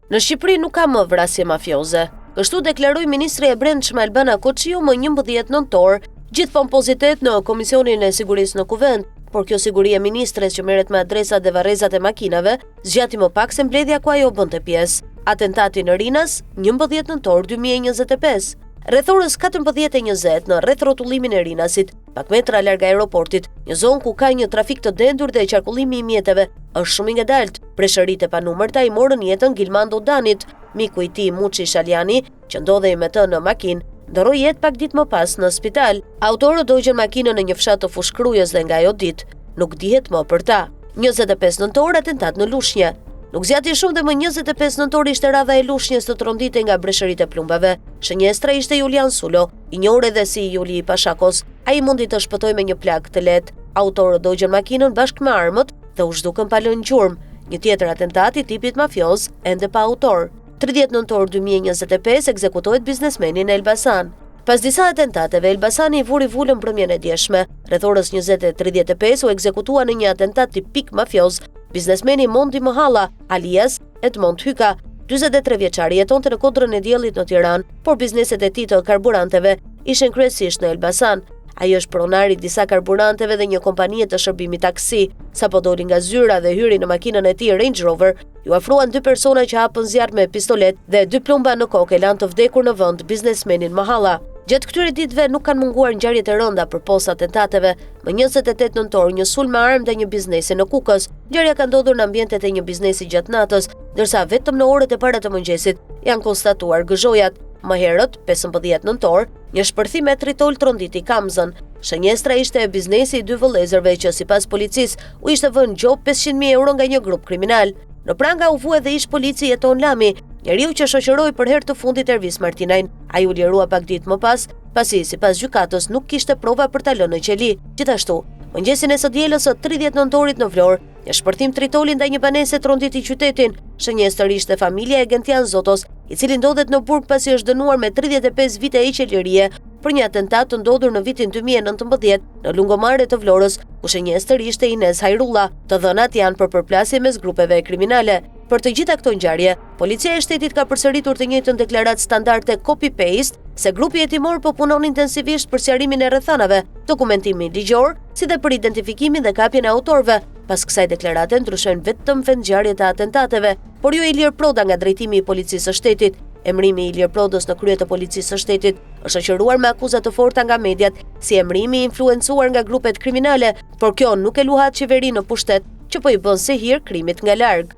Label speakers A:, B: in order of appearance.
A: Në Shqipëri nuk ka më vrasje mafioze. Kështu deklaroi ministri e Brendshme Albana Koçiu më 11 nëntor, gjithë pompozitet në Komisionin e Sigurisë në Kuvend, por kjo siguri e ministres që merret me adresat dhe varrezat e makinave, zgjati më pak se mbledhja ku ajo bënte pjesë. Atentati në Rinas, 11 nëntor 2025. Rreth orës 14:20 në rreth rrotullimin e Rinasit, pak metra larg aeroportit, një zonë ku ka një trafik të dendur dhe qarkullimi i mjeteve është shumë i ngadalt. Preshëritë e panumërta i morën jetën Gilmando Danit, miku i tij Muçi Shaljani, që ndodhej me të në makinë, ndoroi jetë pak ditë më pas në spital. Autorët dogjën makinën në një fshat të Fushkrujës dhe nga ajo ditë nuk dihet më për ta. 25 nëntor atentat në Lushnjë. Nuk zgjati shumë dhe më 25 nëntor ishte radha e Lushnjës të tronditej nga breshëritë e plumbave. Shënjestra ishte Julian Sulo, i njohur edhe si Juli i Pashakos. Ai mundi të shpëtojë me një plagë të lehtë. Autorët dogjën makinën bashkë me armët dhe u zhdukën pa lënë gjurmë. Një tjetër atentat i tipit mafioz ende pa autor. 30 nëntor 2025 ekzekutohet biznesmeni në Elbasan. Pas disa atentateve, Elbasani i vuri vulën mbrëmjen e djeshme. Rreth orës 20:35 u ekzekutua në një atentat tipik mafioz biznesmeni Mondi Mohalla, alias Edmond Hyka. 43 vjeçari jetonte në Kodrën e Diellit në Tiranë, por bizneset e tij të karburanteve ishin kryesisht në Elbasan. Ai është pronar i disa karburanteve dhe një kompanie të shërbimit taksi. Sapo doli nga zyra dhe hyri në makinën e tij Range Rover, ju afruan 2 persona që hapën zjarr me pistolet dhe 2 plumba në kokë lanë të vdekur në vend biznesmenin Mohalla. Gjatë këtyre ditëve nuk kanë munguar ngjarjet e rënda përposa atentateve. Më 28 nëntor një sulm me armë dhe një biznesi në Kukës. Ngjarja ka ndodhur në ambientet e një biznesi gjatë natës, ndërsa vetëm në orët e para të mëngjesit janë konstatuar gëzhojat. Më herët, 15 nëntor, një shpërthim e tritol tronditi Kamzën. Shënjestra ishte e biznesi i 2 vëllezërve që sipas policisë u ishte vënë gjop 500.000 euro nga një grup kriminal. Në pranga u vu edhe ish polici Jeton Lami, njeriu që shoqëroi për herë të fundit Ervis Martinajn. Ai u lirua pak ditë më pas, pasi sipas gjykatës nuk kishte prova për ta lënë në qeli. Gjithashtu, mëngjesin e së dielës së 30 nëntorit në Vlorë, një shpërthim tritoli ndaj një banese tronditi qytetin. Shënjestër ishte familja e Gentian Zotos, i cili ndodhet në burg pasi është dënuar me 35 vite heqje lirie për një atentat të ndodhur në vitin 2019 në lungomare të Vlorës, ku shënjestër ishte Ines Hajrulla. Të dhënat janë për përplasje mes grupeve kriminale. Për të gjitha këto ngjarje, policia e shtetit ka përsëritur të njëjtën deklaratë standarde copy-paste se grupi hetimor po punon intensivisht për sqarimin e rrethanave, dokumentimin ligjor, si dhe për identifikimin dhe kapjen e autorëve. Pas kësaj deklarate ndryshojnë vetëm vendngjarjet e atentateve, por jo Ilir Proda nga drejtimi i policisë së shtetit. Emrimi i Ilir Prodës në krye të policisë së shtetit është shoqëruar me akuza të forta nga mediat, si emrimi i influencuar nga grupet kriminale, por kjo nuk e luhat qeverinë në pushtet, që po i bën se hir krimit nga larg.